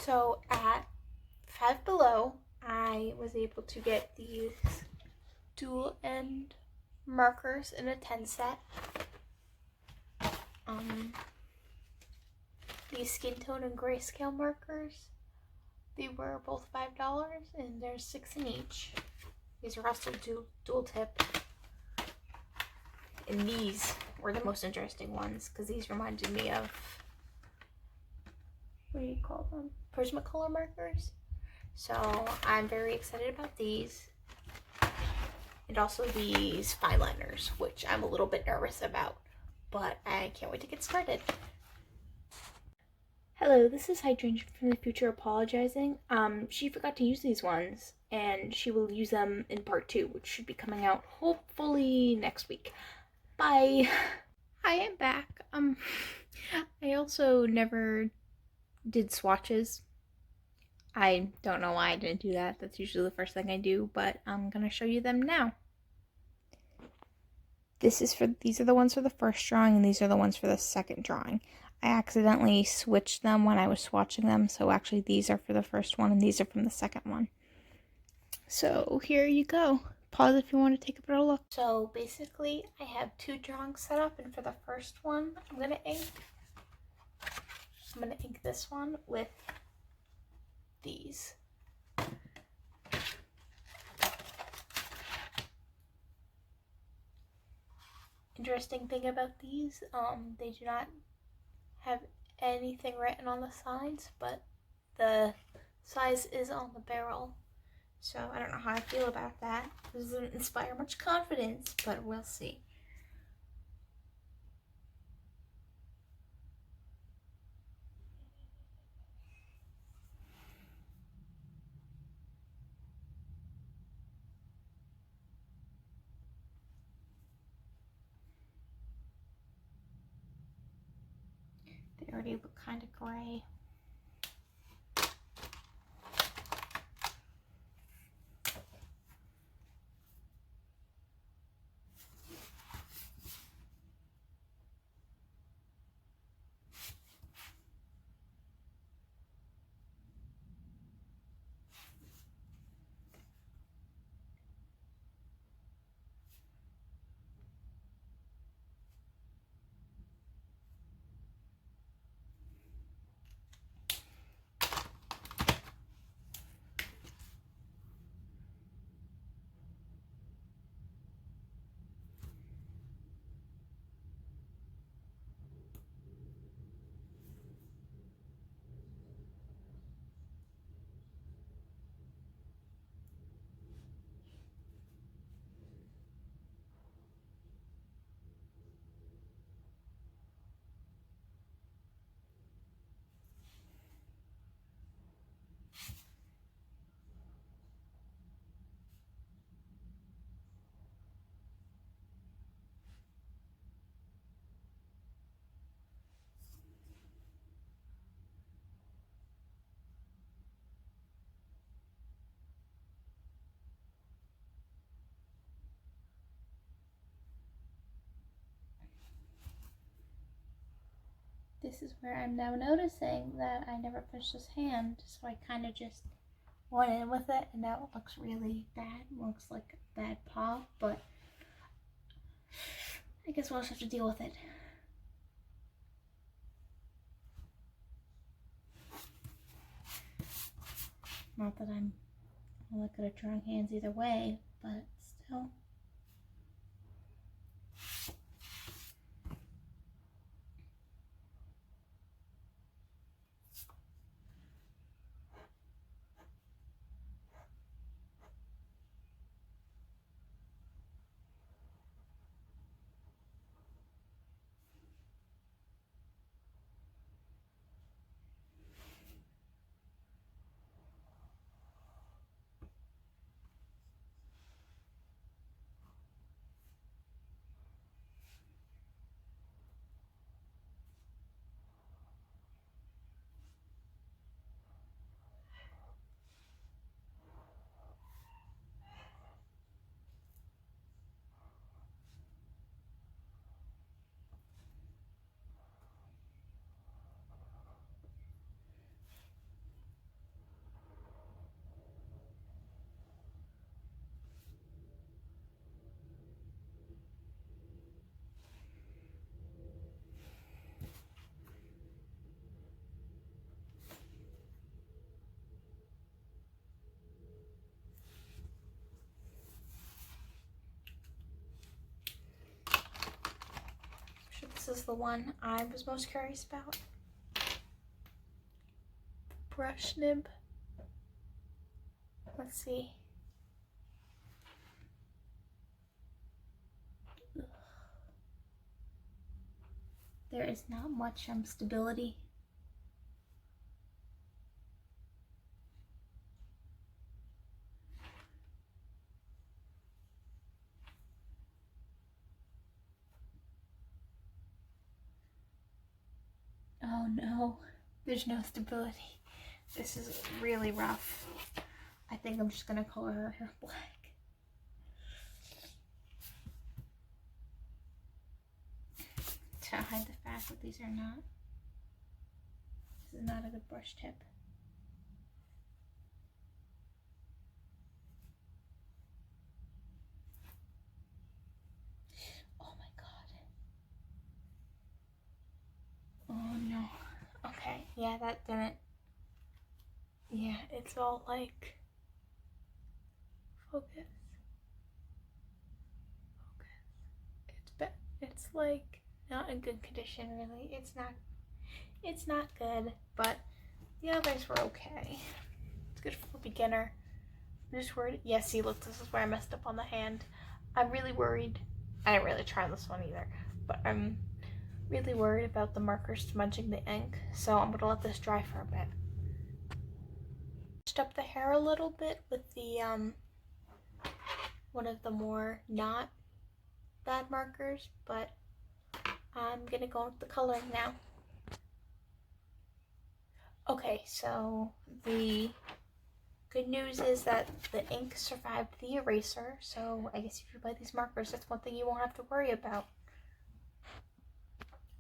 So at Five Below, I was able to get these dual end markers in a 10 set. These skin tone and grayscale markers, they were both $5 and there's 6 in each. These are also dual tip. And these were the most interesting ones because these reminded me of, what do you call them? Prismacolor markers. So I'm very excited about these. And also these fine liners, which I'm a little bit nervous about, but I can't wait to get started. Hello, this is Hydrangea from the future apologizing. She forgot to use these ones, and she will use them in part 2, which should be coming out hopefully next week. Bye! I am back. I also never did swatches. I don't know why I didn't do that. That's usually the first thing I do, but I'm gonna show you them now. These are the ones for the first drawing, and these are the ones for the second drawing. I accidentally switched them when I was swatching them, so actually these are for the first one and these are from the second one. So here you go. Pause if you want to take a better look. So basically I have 2 drawings set up, and for the first one I'm gonna ink this one with these. Interesting thing about these, they do not have anything written on the sides, but the size is on the barrel. So I don't know how I feel about that. It doesn't inspire much confidence, but we'll see. They already look kind of gray. This is where I'm now noticing that I never finished this hand, so I kind of just went in with it, and now it looks really bad. It looks like a bad paw, but I guess we'll just have to deal with it. Not that I'm all that good at drawing hands either way, but still. is the one I was most curious about. Brush nib. Let's see. Ugh. There is not much stability. Oh no, there's no stability. This is really rough. I think I'm just gonna color her hair black. To hide the fact that these are not. This is not a good brush tip. Oh my god. Oh no. Okay, yeah, that didn't. Yeah, it's all like. Focus. It's like not in good condition really. It's not good, but the others were okay. It's good for a beginner. I'm just worried. Yeah, see, look, this is where I messed up on the hand. I'm really worried. I didn't really try this one either, but I'm really worried about the markers smudging the ink, so I'm gonna let this dry for a bit. Touched up the hair a little bit with the one of the more not bad markers, but I'm gonna go with the coloring now. Okay, so the good news is that the ink survived the eraser, so I guess if you buy these markers, that's one thing you won't have to worry about.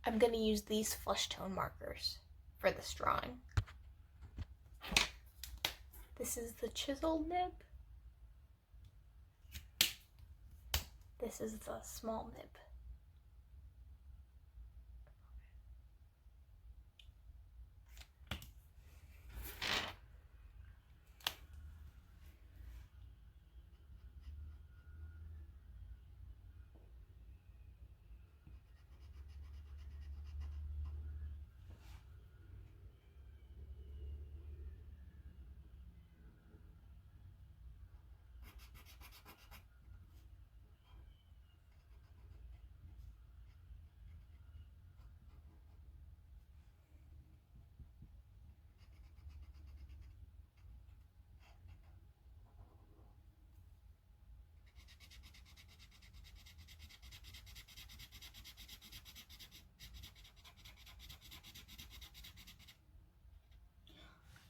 I'm gonna use these flesh tone markers for this drawing. This is the chisel nib. This is the small nib.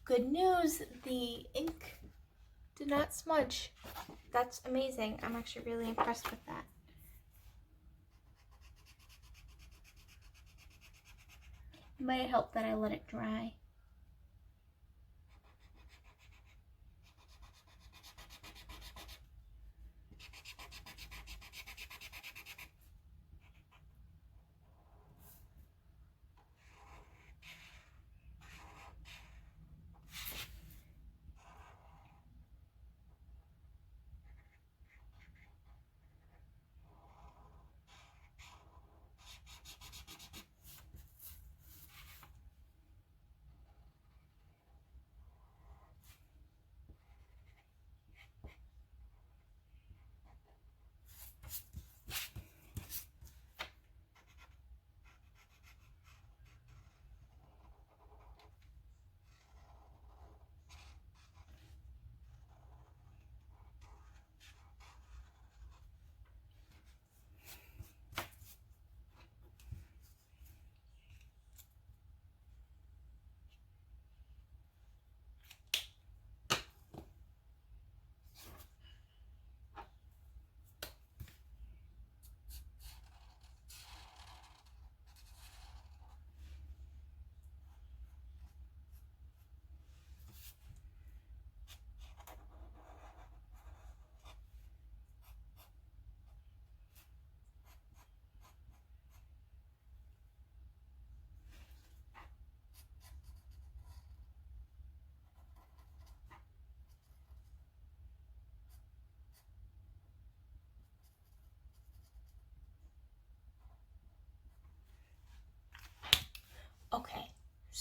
Good news, the ink did not smudge. That's amazing. I'm actually really impressed with that. It might help that I let it dry.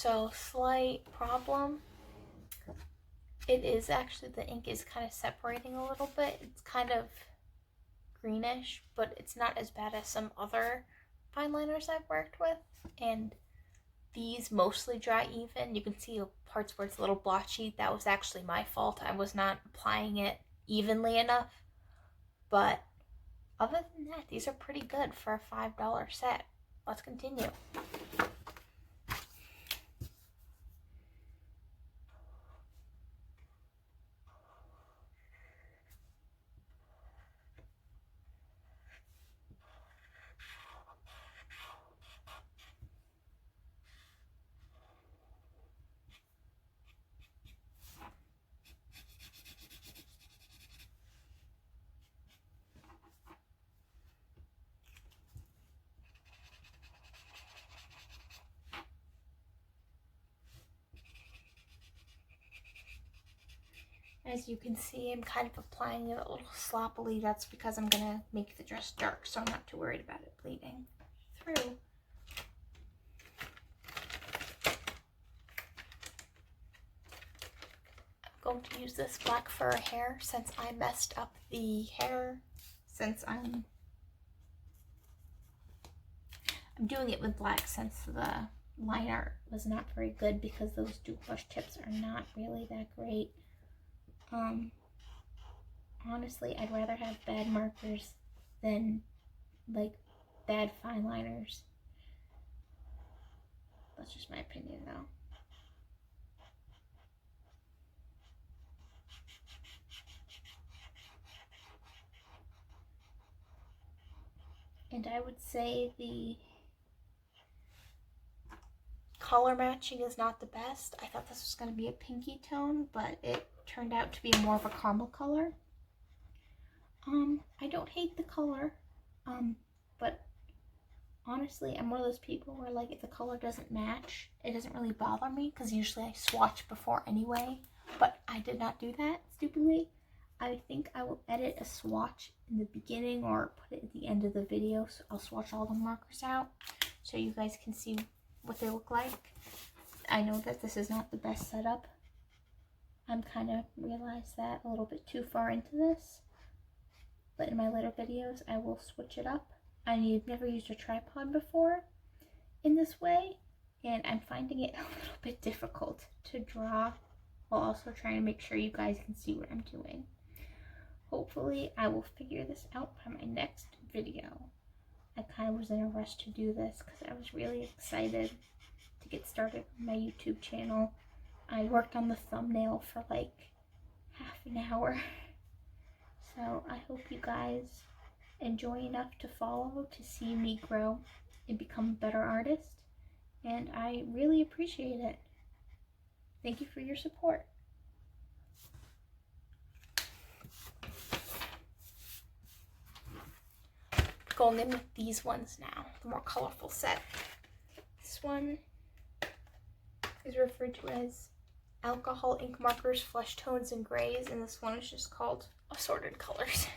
So, slight problem. It is actually, the ink is kind of separating a little bit. It's kind of greenish, but it's not as bad as some other fine liners I've worked with. And these mostly dry even. You can see parts where it's a little blotchy. That was actually my fault. I was not applying it evenly enough. But other than that, these are pretty good for a $5 set. Let's continue. As you can see, I'm kind of applying it a little sloppily. That's because I'm going to make the dress dark, so I'm not too worried about it bleeding through. I'm going to use this black fur hair since I messed up the hair. Since I'm doing it with black since the line art was not very good because those decoupage tips are not really that great. Honestly, I'd rather have bad markers than like bad fine liners. That's just my opinion though. And I would say the color matching is not the best. I thought this was going to be a pinky tone, but it turned out to be more of a caramel color. I don't hate the color, but honestly, I'm one of those people where, like, if the color doesn't match, it doesn't really bother me, because usually I swatch before anyway, but I did not do that, stupidly. I think I will edit a swatch in the beginning or put it at the end of the video, so I'll swatch all the markers out so you guys can see what they look like. I know that this is not the best setup. I'm kind of realized that a little bit too far into this, but in my later videos I will switch it up. I've never used a tripod before in this way, and I'm finding it a little bit difficult to draw while also trying to make sure you guys can see what I'm doing. Hopefully I will figure this out by my next video. I kind of was in a rush to do this because I was really excited to get started on my YouTube channel. I worked on the thumbnail for like half an hour. So I hope you guys enjoy enough to follow to see me grow and become a better artist. And I really appreciate it. Thank you for your support. Going in with these ones now, the more colorful set. This one is referred to as alcohol ink markers, flesh tones, and grays, and this one is just called assorted colors.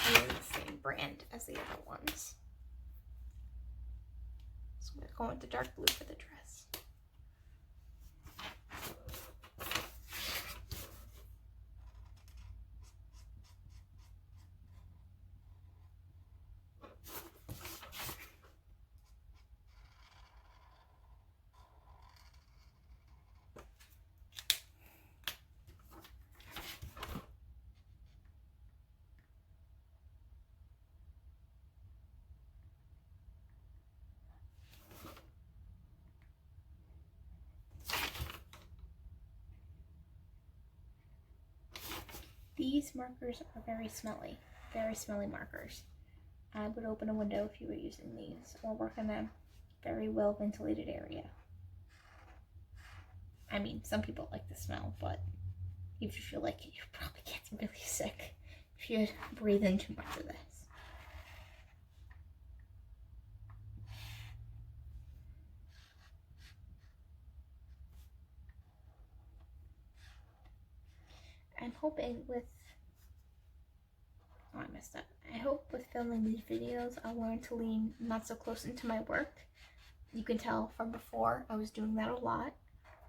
Using the same brand as the other ones. So I'm going to go with the dark blue for the dress. These markers are very smelly markers. I would open a window if you were using these, or work in a very well ventilated area. I mean, some people like the smell, but if you feel like it, you'll probably get really sick if you breathe in too much of this. hoping with, oh, I messed up. I hope with filming these videos, I'll learn to lean not so close into my work. You can tell from before, I was doing that a lot.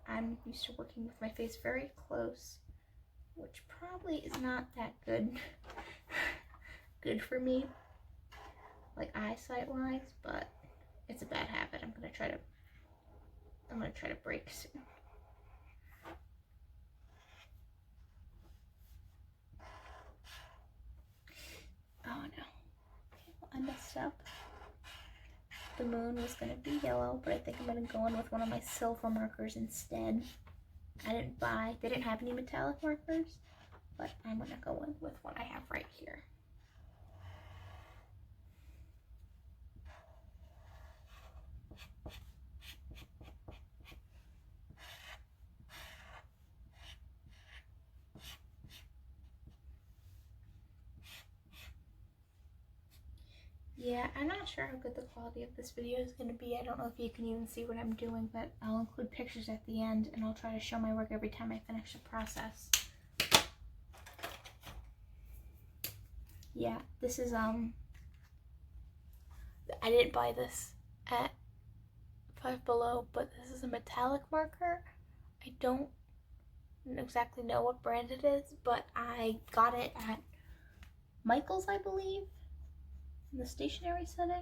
I'm used to working with my face very close, which probably is not that good for me, like eyesight wise, but it's a bad habit. I'm gonna try to break soon. Oh no. Okay, well, I messed up. The moon was gonna be yellow, but I think I'm gonna go in with one of my silver markers instead. They didn't have any metallic markers, but I'm gonna go in with what I have right here. Yeah, I'm not sure how good the quality of this video is going to be. I don't know if you can even see what I'm doing, but I'll include pictures at the end, and I'll try to show my work every time I finish the process. Yeah, this is, I didn't buy this at Five Below, but this is a metallic marker. I don't exactly know what brand it is, but I got it at Michael's, I believe, in the stationery setting.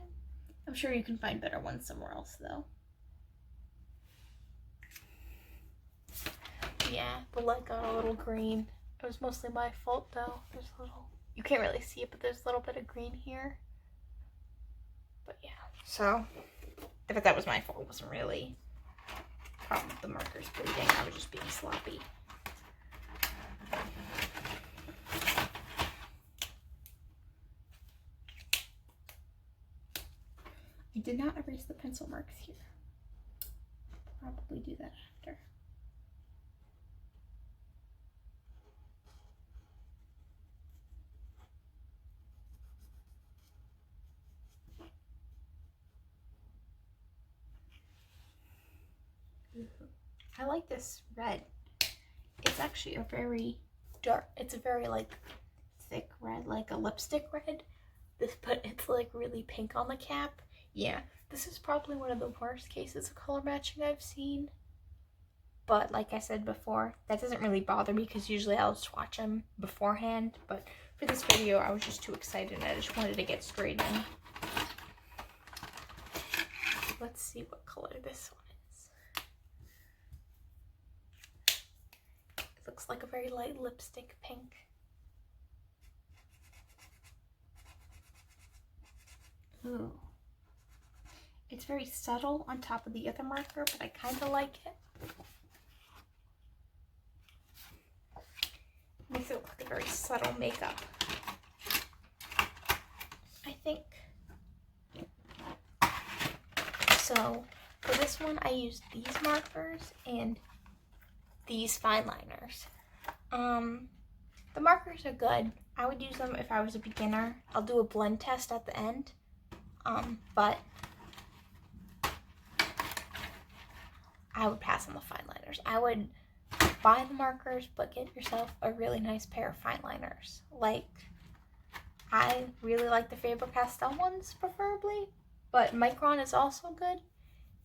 I'm sure you can find better ones somewhere else though. Yeah, the light got a little green. It was mostly my fault though. There's a little, you can't really see it, but there's a little bit of green here. But yeah, so, but that was my fault. It wasn't really a problem with the markers bleeding. I was just being sloppy. I did not erase the pencil marks here. I'll probably do that after. I like this red. It's actually a very dark, it's a very like thick red, like a lipstick red. But it's like really pink on the cap. Yeah, this is probably one of the worst cases of color matching I've seen. But like I said before, that doesn't really bother me because usually I'll swatch them beforehand. But for this video, I was just too excited and I just wanted to get straight in. Let's see what color this one is. It looks like a very light lipstick pink. Ooh. It's very subtle on top of the other marker, but I kind of like it. Makes it look like a very subtle makeup. I think. So, for this one, I used these markers and these fine liners. The markers are good. I would use them if I was a beginner. I'll do a blend test at the end. But I would pass on the fine liners. I would buy the markers, but get yourself a really nice pair of fine liners. Like, I really like the Faber-Castell ones, preferably, but Micron is also good.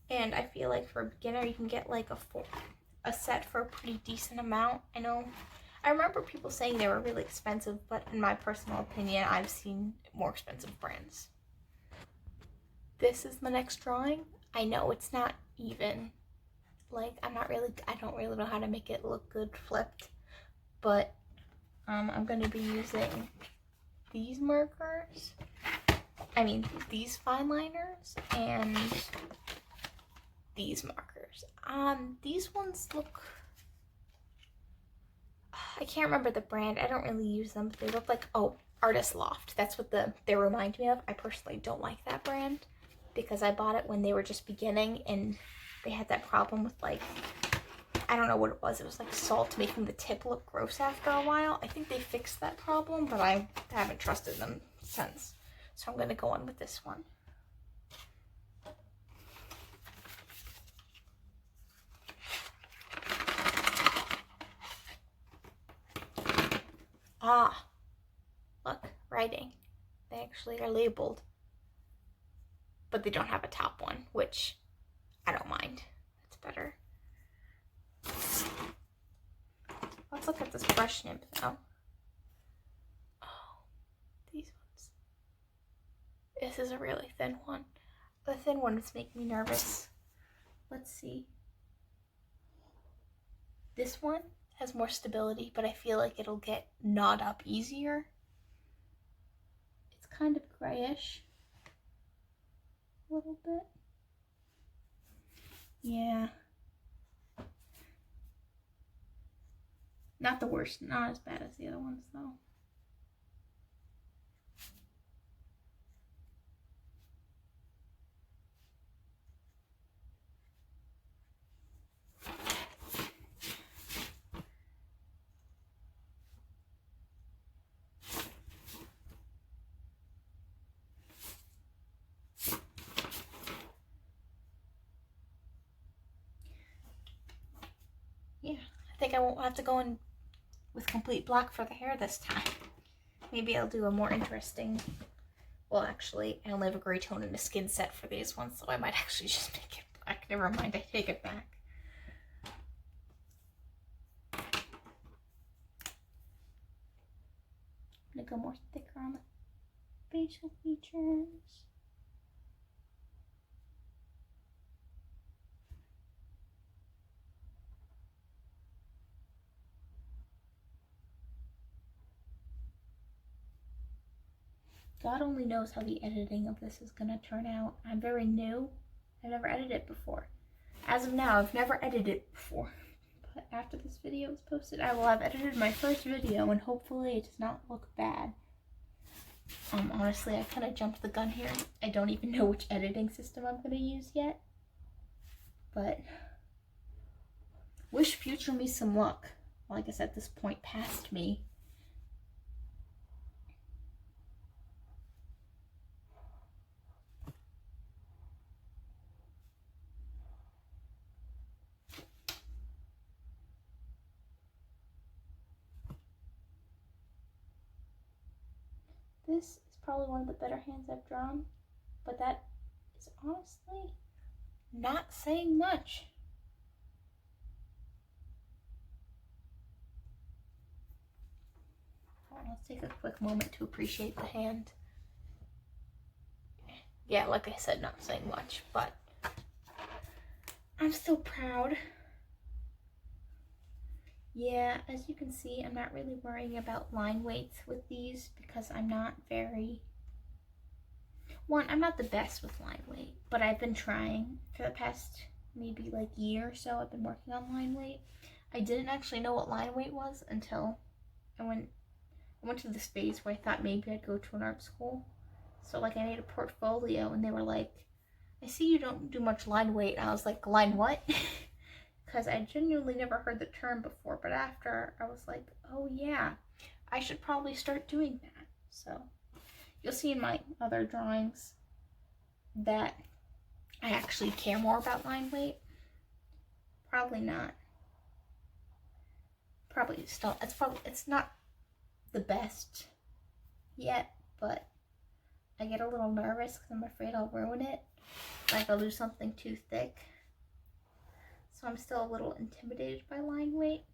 And I feel like for a beginner, you can get like a set for a pretty decent amount. I remember people saying they were really expensive, but in my personal opinion, I've seen more expensive brands. This is my next drawing. I know it's not even. Like, I don't really know how to make it look good flipped, but I'm going to be using these markers, these fine liners, and these markers. These ones look, I can't remember the brand, I don't really use them, but they look like, oh, Artist Loft, that's what they remind me of. I personally don't like that brand, because I bought it when they were just beginning, and they had that problem with, like, I don't know what it was like salt making the tip look gross after a while. I think they fixed that problem, but I haven't trusted them since. So I'm going to go on with this one. Ah, look, writing. They actually are labeled. But they don't have a top one, which I don't mind. It's better. Let's look at this brush nib though. Oh, these ones. This is a really thin one. The thin ones make me nervous. Let's see. This one has more stability, but I feel like it'll get gnawed up easier. It's kind of grayish. A little bit. Yeah. Not the worst, not as bad as the other ones though. Yeah, I think I won't have to go in with complete black for the hair this time. Maybe I'll do a more interesting, well actually, I only have a gray tone and a skin set for these ones, so I might actually just make it black. Never mind, I take it back. I'm gonna go more thicker on the facial features. God only knows how the editing of this is gonna turn out. I'm very new. I've never edited before. As of now, I've never edited before. But after this video is posted, I will have edited my first video and hopefully it does not look bad. Honestly, I kind of jumped the gun here. I don't even know which editing system I'm gonna use yet. But wish future me some luck. Well, I guess at this point, past me. This is probably one of the better hands I've drawn, but that is honestly not saying much. Let's take a quick moment to appreciate the hand. Yeah, like I said, not saying much, but I'm still proud. Yeah, as you can see, I'm not really worrying about line weights with these because I'm not very... One, I'm not the best with line weight, but I've been trying for the past maybe like year or so. I've been working on line weight. I didn't actually know what line weight was until I went to this phase where I thought maybe I'd go to an art school. So like I made a portfolio and they were like, I see you don't do much line weight. And I was like, line what? Because I genuinely never heard the term before, but after I was like, oh yeah, I should probably start doing that. So you'll see in my other drawings that I actually care more about line weight. Probably not. Probably still, it's not the best yet, but I get a little nervous because I'm afraid I'll ruin it. Like I'll do something too thick. So I'm still a little intimidated by line weight,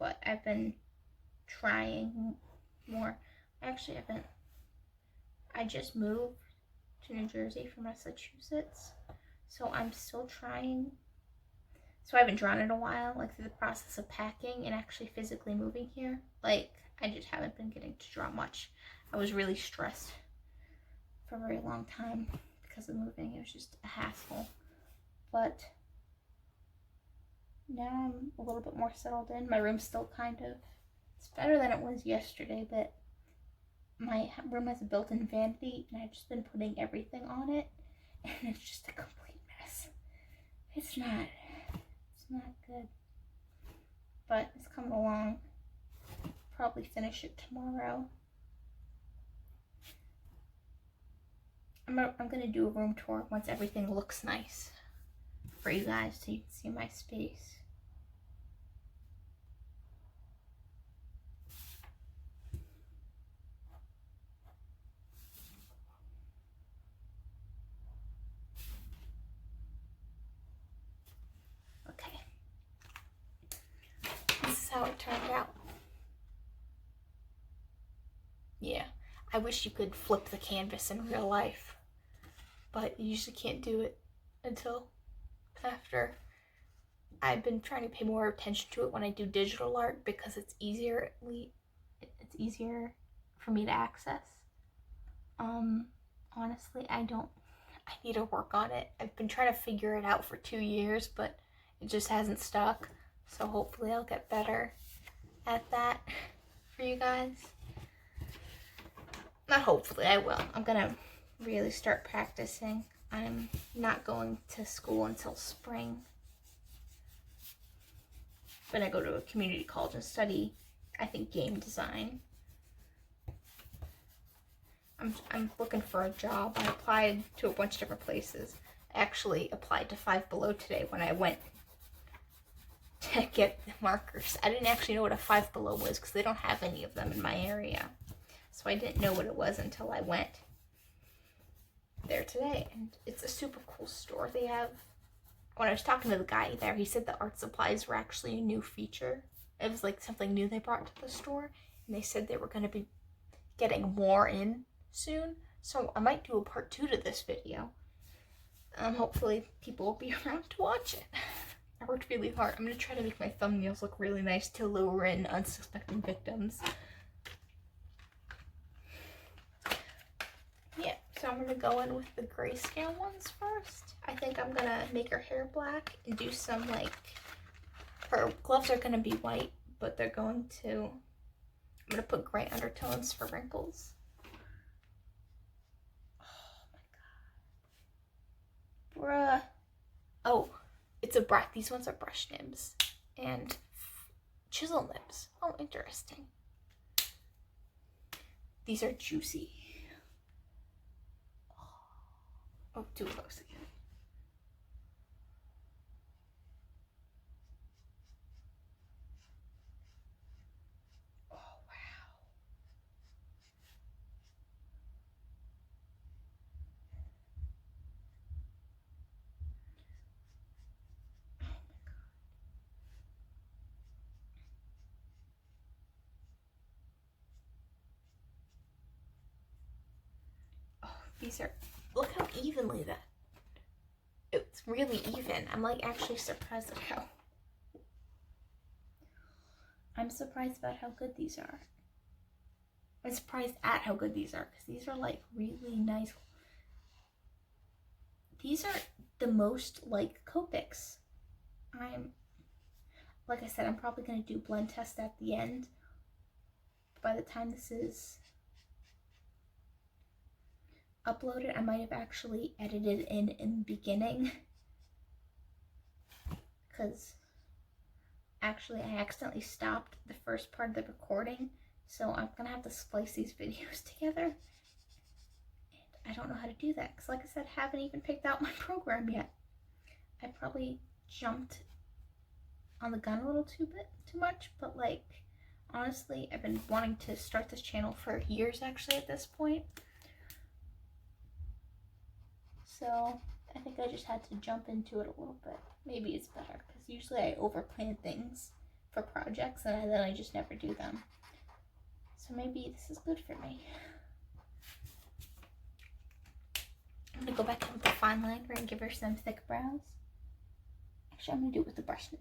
but I've been trying more. Actually, I just moved to New Jersey from Massachusetts, so I'm still trying. So I haven't drawn in a while, like through the process of packing and actually physically moving here. Like, I just haven't been getting to draw much. I was really stressed for a very long time because of moving. It was just a hassle. But now I'm a little bit more settled in. My room's still kind of, it's better than it was yesterday, but my room has a built-in vanity and I've just been putting everything on it and it's just a complete mess. It's not good, but it's coming along. Probably finish it tomorrow. I'm gonna do a room tour once everything looks nice for you guys so you can see my space. I wish you could flip the canvas in real life, but you usually can't do it until after. I've been trying to pay more attention to it when I do digital art because it's easier for me to access. Honestly, I need to work on it. I've been trying to figure it out for 2 years, but it just hasn't stuck. So hopefully I'll get better at that for you guys. Not hopefully, I will. I'm gonna really start practicing. I'm not going to school until spring. I'm gonna go to a community college and study, I think, game design. I'm looking for a job. I applied to a bunch of different places. I actually applied to Five Below today when I went to get the markers. I didn't actually know what a Five Below was because they don't have any of them in my area. So I didn't know what it was until I went there today. And it's a super cool store. They have, when I was talking to the guy there, he said the art supplies were actually a new feature. It was like something new they brought to the store. And they said they were going to be getting more in soon. So I might do a part 2 to this video. Hopefully people will be around to watch it. I worked really hard. I'm going to try to make my thumbnails look really nice to lure in unsuspecting victims. Yeah, so I'm going to go in with the grayscale ones first. I think I'm going to make her hair black and do some, like, her gloves are going to be white, but they're going to, I'm going to put gray undertones for wrinkles. Bruh. Oh, it's a brush. These ones are brush nibs and chisel nibs. Oh, interesting. These are juicy. Oh, too close again. Oh, wow. These are, look how evenly that, it's really even. I'm like actually surprised at how, I'm surprised about how good these are. I'm surprised at how good these are because these are like really nice. These are the most like Copics. Like I said, I'm probably going to do blend test at the end. By the time this is uploaded, I might have actually edited in the beginning because actually I accidentally stopped the first part of the recording, so I'm gonna have to splice these videos together, and I don't know how to do that because, like I said, I haven't even picked out my program yet. I probably jumped on the gun a little too much, but like honestly, I've been wanting to start this channel for years actually at this point. So I think I just had to jump into it a little bit. Maybe it's better because usually I overplan things for projects and then I just never do them. So maybe this is good for me. I'm gonna go back in with the fine liner and give her some thick brows. Actually, I'm gonna do it with the brush nib.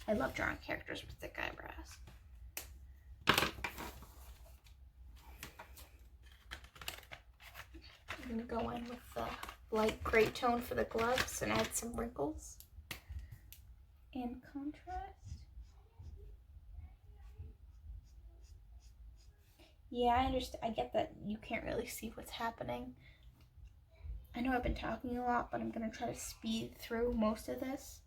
I love drawing characters with thick eyebrows. I'm gonna go in with the light gray tone for the gloves and add some wrinkles and contrast. Yeah, I understand. I get that you can't really see what's happening. I know I've been talking a lot, but I'm gonna try to speed through most of this.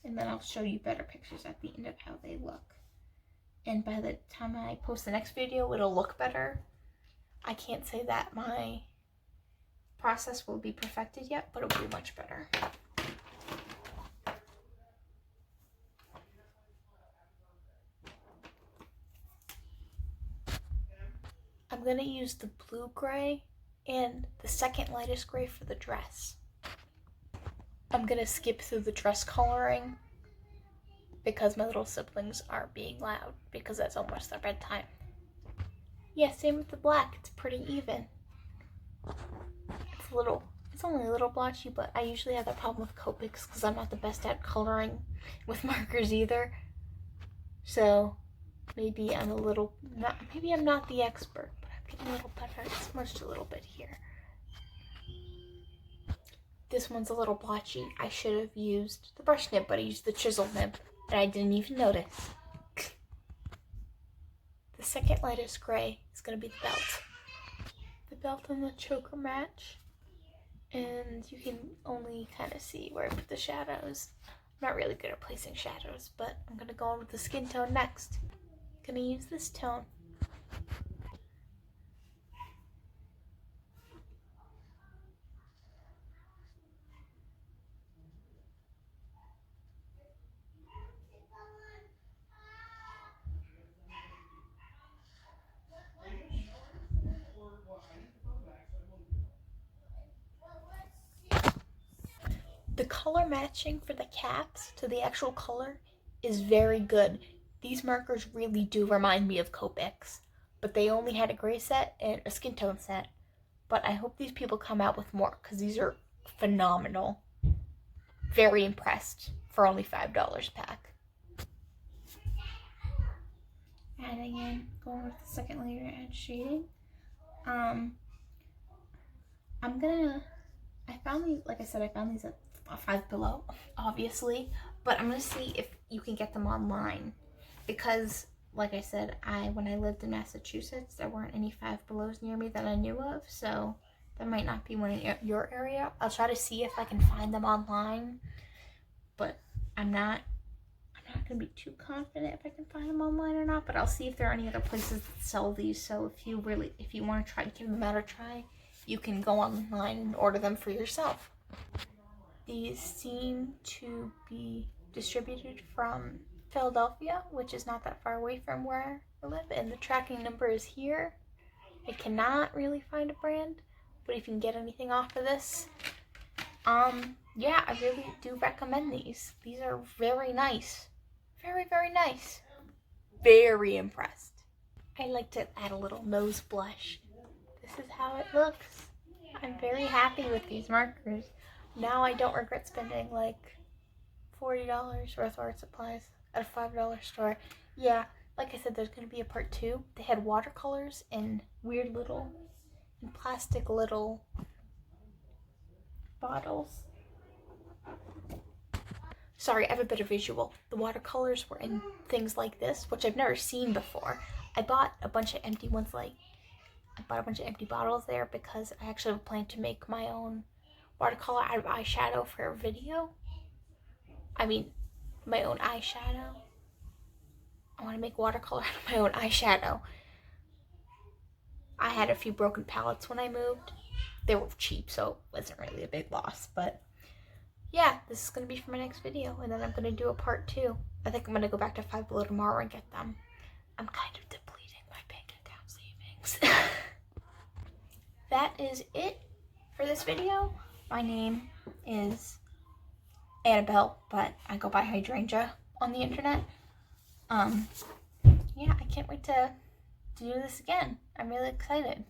And then I'll show you better pictures at the end of how they look. And by the time I post the next video, it'll look better. I can't say that my process will be perfected yet, but it'll be much better. I'm gonna use the blue gray and the second lightest gray for the dress. I'm gonna skip through the dress coloring because my little siblings are being loud because it's almost their bedtime. Yeah, same with the black. It's pretty even. It's only a little blotchy, but I usually have that problem with Copics because I'm not the best at coloring with markers either. So maybe I'm not the expert, but I'm getting a little better. I smudged a little bit here. This one's a little blotchy. I should have used the brush nib, but I used the chisel nib, and I didn't even notice. The second lightest gray is going to be the belt. The belt and the choker match, and you can only kind of see where I put the shadows. I'm not really good at placing shadows, but I'm going to go on with the skin tone next. I'm going to use this tone. The color matching for the caps to the actual color is very good. These markers really do remind me of Copics, but they only had a gray set and a skin tone set. But I hope these people come out with more because these are phenomenal. Very impressed for only $5 a pack. Adding in, going with the second layer to add shading. I found these at Five Below, obviously, but I'm gonna see if you can get them online because, like I said, when I lived in Massachusetts, there weren't any Five Belows near me that I knew of, so there might not be one in your area. I'll try to see if I can find them online, but I'm not gonna be too confident if I can find them online or not, but I'll see if there are any other places that sell these. So if you want to try to give them out a try, you can go online and order them for yourself. These seem to be distributed from Philadelphia, which is not that far away from where I live, and the tracking number is here. I cannot really find a brand, but if you can get anything off of this, yeah, I really do recommend these. These are very nice. Very, very nice. Very impressed. I like to add a little nose blush. This is how it looks. I'm very happy with these markers. Now I don't regret spending like $40 worth of art supplies at a $5 store. Yeah, like I said, there's going to be a part 2. They had watercolors in weird little, plastic little bottles. Sorry, I have a better visual. The watercolors were in things like this, which I've never seen before. I bought a bunch of empty bottles there because I actually have a plan to make my own watercolor out of eyeshadow for a video. I mean, my own eyeshadow. I want to make watercolor out of my own eyeshadow. I had a few broken palettes when I moved. They were cheap, so it wasn't really a big loss, but yeah, this is going to be for my next video, and then I'm going to do a part 2. I think I'm going to go back to Five Below tomorrow and get them. I'm kind of depleting my bank account savings. That is it for this video. My name is Annabelle, but I go by Hydrangea on the internet. Yeah, I can't wait to do this again. I'm really excited.